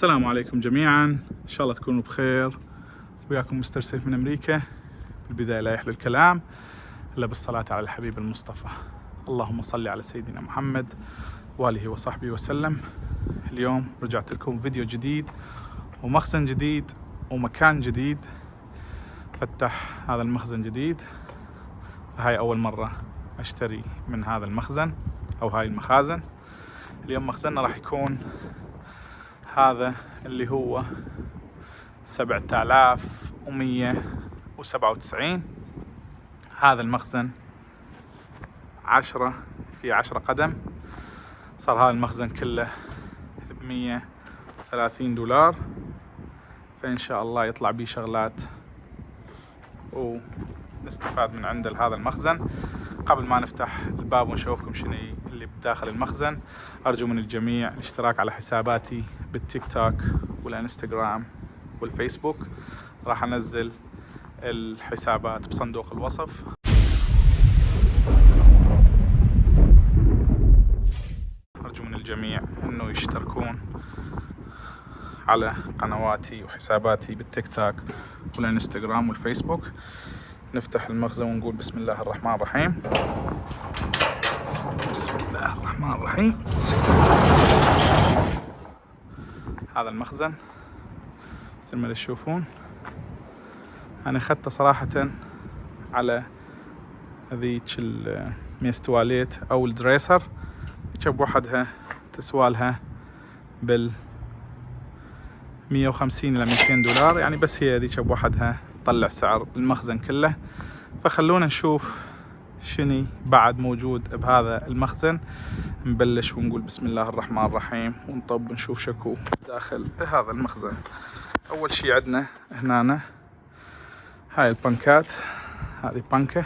السلام عليكم جميعا، ان شاء الله تكونوا بخير. وياكم مستر سيف من امريكا. في البدايه لا يحلو الكلام الا بالصلاه على الحبيب المصطفى. اللهم صل على سيدنا محمد واله وصحبه وسلم. اليوم رجعت لكم فيديو جديد ومخزن جديد ومكان جديد. فتح هذا المخزن جديد، فهاي اول مره اشتري من هذا المخزن او هاي المخازن. اليوم مخزننا راح يكون هذا اللي هو 7197. هذا المخزن 10 في 10 قدم. صار هذا المخزن كله $130، فإن شاء الله يطلع بيه شغلات ونستفاد من عند هذا المخزن. قبل ما نفتح الباب ونشوفكم شنو اللي بداخل المخزن، أرجو من الجميع الاشتراك على حساباتي بالتيك توك والانستغرام والفيسبوك. راح انزل الحسابات بصندوق الوصف. ارجو من الجميع انه يشتركون على قنواتي وحساباتي بالتيك توك والانستغرام والفيسبوك. نفتح المخزن ونقول بسم الله الرحمن الرحيم. بسم الله الرحمن الرحيم. هذا المخزن مثل ما تشوفون، أنا أخذته صراحة على هذيك الميز تواليت أو الدريسر. هيك بوحدها تسوالها بال 150 إلى $200 يعني، بس هي هذيك بوحدها تطلع سعر المخزن كله. فخلونا نشوف شني بعد موجود بهذا المخزن. نبلش ونقول بسم الله الرحمن الرحيم ونطب ونشوف شكو داخل هذا المخزن. أول شي عندنا هنا هاي البنكات، هذه بنكة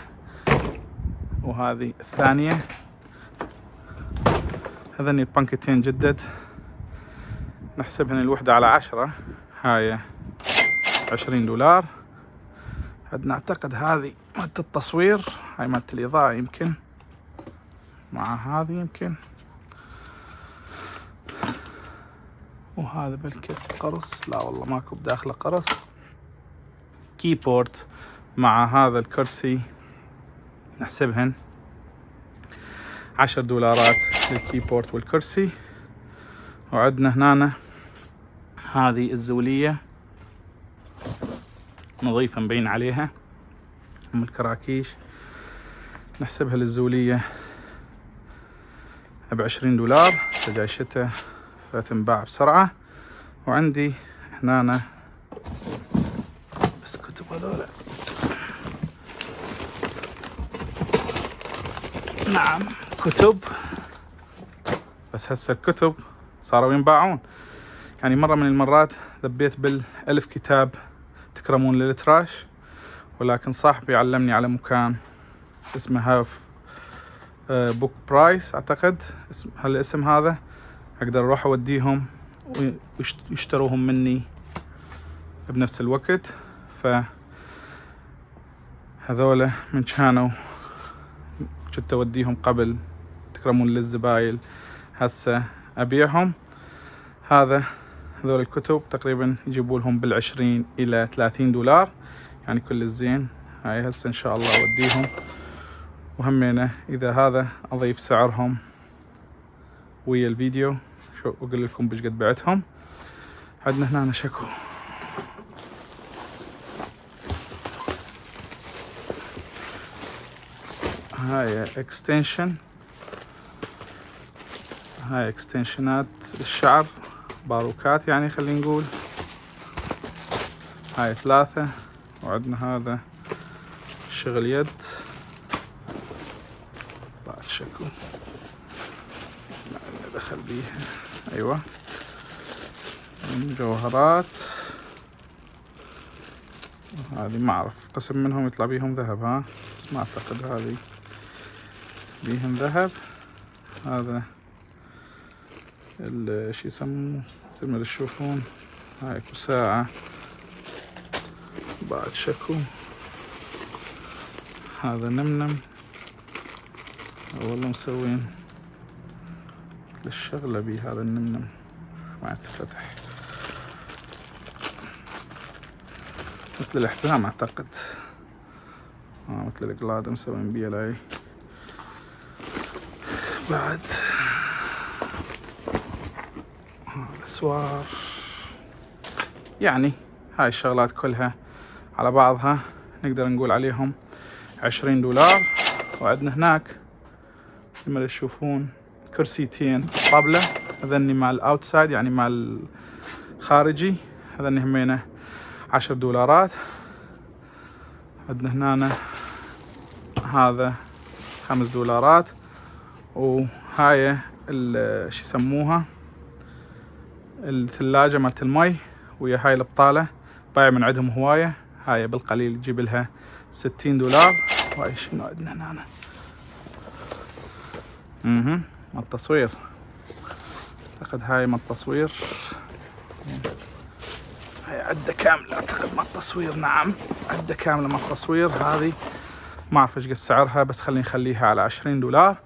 وهذه الثانية. هذني البنكتين جدد، نحسبهن الوحدة على 10، هاي $20. عندنا أعتقد هذه مالت التصوير، هاي مالت الإضاءة يمكن، مع هذه يمكن، وهذا بالكت قرص. لا والله ماكو بداخله قرص. كيبورد مع هذا الكرسي نحسبهن $10 للكيبورد والكرسي. وعندنا هنا هذه الزولية نظيفة مبين عليها من الكراكيش، نحسبها للزولية $20. جاي شتا فتنباع بسرعة. وعندي هنا بس كتب هذولا، نعم كتب، بس هسه الكتب صاروا ينباعون. يعني مرة من المرات ذبيت بال1000 كتاب تكرمون للتراش، ولكن صاحبي علمني على مكان اسمه هاف بوك برايس أعتقد هالاسم هذا، أقدر أروح أوديهم ويشتروهم مني بنفس الوقت. فهذولا من كانوا كنت أوديهم قبل تكرمون للزبايل، هسه أبيعهم. هذول الكتب تقريبا يجيبوا لهم $20 إلى $30 يعني كل الزين. هاي هسه إن شاء الله أوديهم، وهمينا إذا هذا أضيف سعرهم ويا الفيديو شو أقول لكم بش قد بعتهم. عندنا هنا شكو، هاي اكستنشن، هاي اكستنشنات للشعر، باروكات يعني خلينا نقول. هاي 3. وعندنا هذا شغل يد بعد شكو دخل بيها، ايوه مجوهرات. هذه ما اعرف، قسم منهم يطلع بيهم ذهب، ها بس ما اعتقد هذه بيهم ذهب. هذا شي يسموه مثل ما تشوفون، هاي ساعة بعد شكو. هذا نمنم، والله مسوين للشغلة بيه هذا النمنم ما يتفتح. مثل الاحترام أعتقد، مثل الإقلاد مسوين بيه لاي. بعد الأسوار، يعني هاي الشغلات كلها على بعضها نقدر نقول عليهم 20 دولار. وعندنا هناك لما تشوفون كرسيتين طاولة، هذني مال اوتسايد يعني مال خارجي، هذني همينه 10 دولارات. عندنا هنا هذا 5 دولارات. وهاي شو يسموها الثلاجة مالت المي، ويا هاي البطالة بايع من عندهم هواية، هاي بالقليل تجيب لها 60 دولار. وهاي شنو عندنا هنا؟ مال التصوير، اعتقد هاي مال التصوير، هاي عدة كاملة اعتقد مال التصوير. نعم عدة كاملة مال التصوير. هذه ما اعرف ايش قد سعرها، بس خليني نخليها على 20 دولار.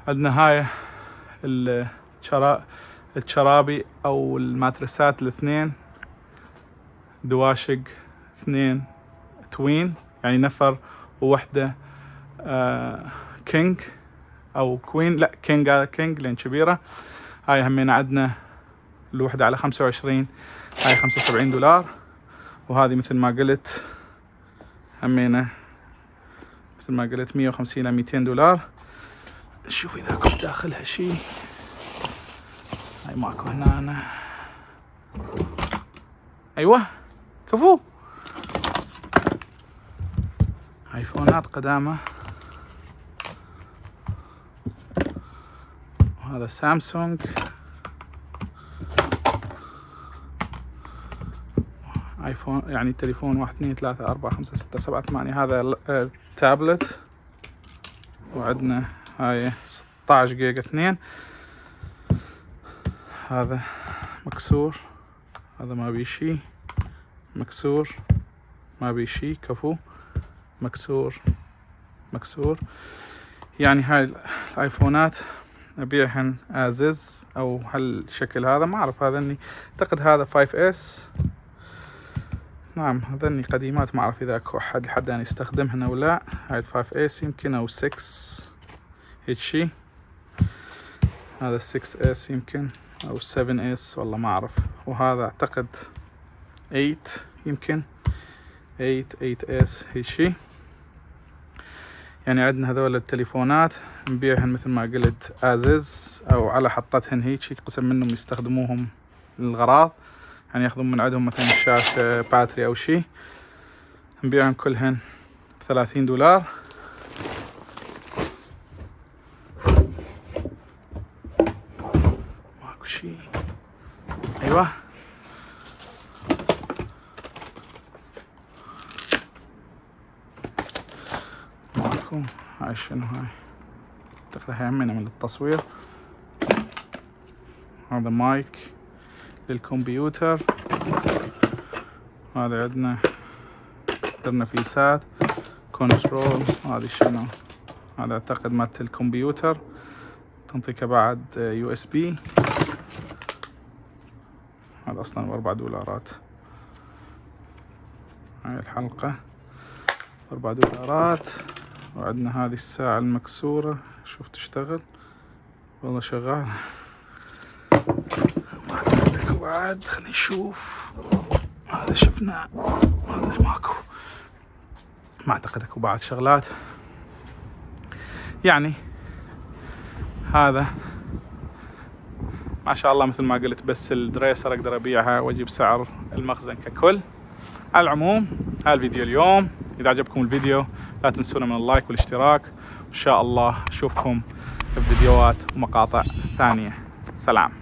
عندنا هاي الشرابي او الماترسات الاثنين، دواشق 2 توين، يعني نفر ووحدة كينج او كوين، لا كينج، هذا كينج لان كبيرة. هاي همينة عندنا الوحدة على 25، هاي 75 دولار. وهذه مثل ما قلت همينة مثل ما قلت 150 إلى 200 دولار. نشوف إذا كنت داخلها شي. هاي ماكو هنا. أيوة كفو، آيفونات قدامى. وهذا سامسونج، ايفون يعني تليفون 1 2 3 4 5 6 7 8. هذا تابلت. وعندنا هاي 16 جيجا 2. هذا مكسور، هذا ما بي شي، مكسور ما بي شي، كفو مكسور. يعني هاي الايفونات ابيعهن ازز او هالشكل هذا، ما اعرف. هذا اني اعتقد هذا 5S. نعم هذني قديمات، ما اعرف اذا اكو احد لحد يعني يستخدمهن او لا. هاي 5S يمكن او 6 هيك شي. هذا 6S يمكن او 7S والله ما اعرف. وهذا اعتقد 8 يمكن 8S هيك شي. يعني عندنا هذول التليفونات نبيعهن مثل ما قلت ازز او على حطتهن هيك، قسم منهم يستخدموهم للغراض، يعني ياخذون من عندهم مثلا الشاشة باتري او شي. نبيعهم كلهن ب30 دولار. ماكو شي. ايوه ماكو. هاي شنو هاي؟ اعتقد هاي همينة من التصوير. هذا مايك للكمبيوتر. هذا عندنا ترنفيسات كنترول. هذه شنو؟ هذا اعتقد مالت الكمبيوتر، تنطيك بعد USB. هذا اصلا ب4 دولارات. هاي الحلقة 4 دولارات. وعندنا هذه الساعة المكسورة، شوف تشتغل والله شغال. ما عندك بعد، خلينا نشوف. هذا شفنا، هذا ماكو، ما اعتقد اكو بعد شغلات. يعني هذا ما شاء الله مثل ما قلت، بس الدريسر اقدر ابيعها واجيب سعر المخزن ككل. على العموم هذا الفيديو اليوم. اذا عجبكم الفيديو لا تنسونا من اللايك والاشتراك، وان شاء الله اشوفكم في فيديوهات ومقاطع ثانية. سلام.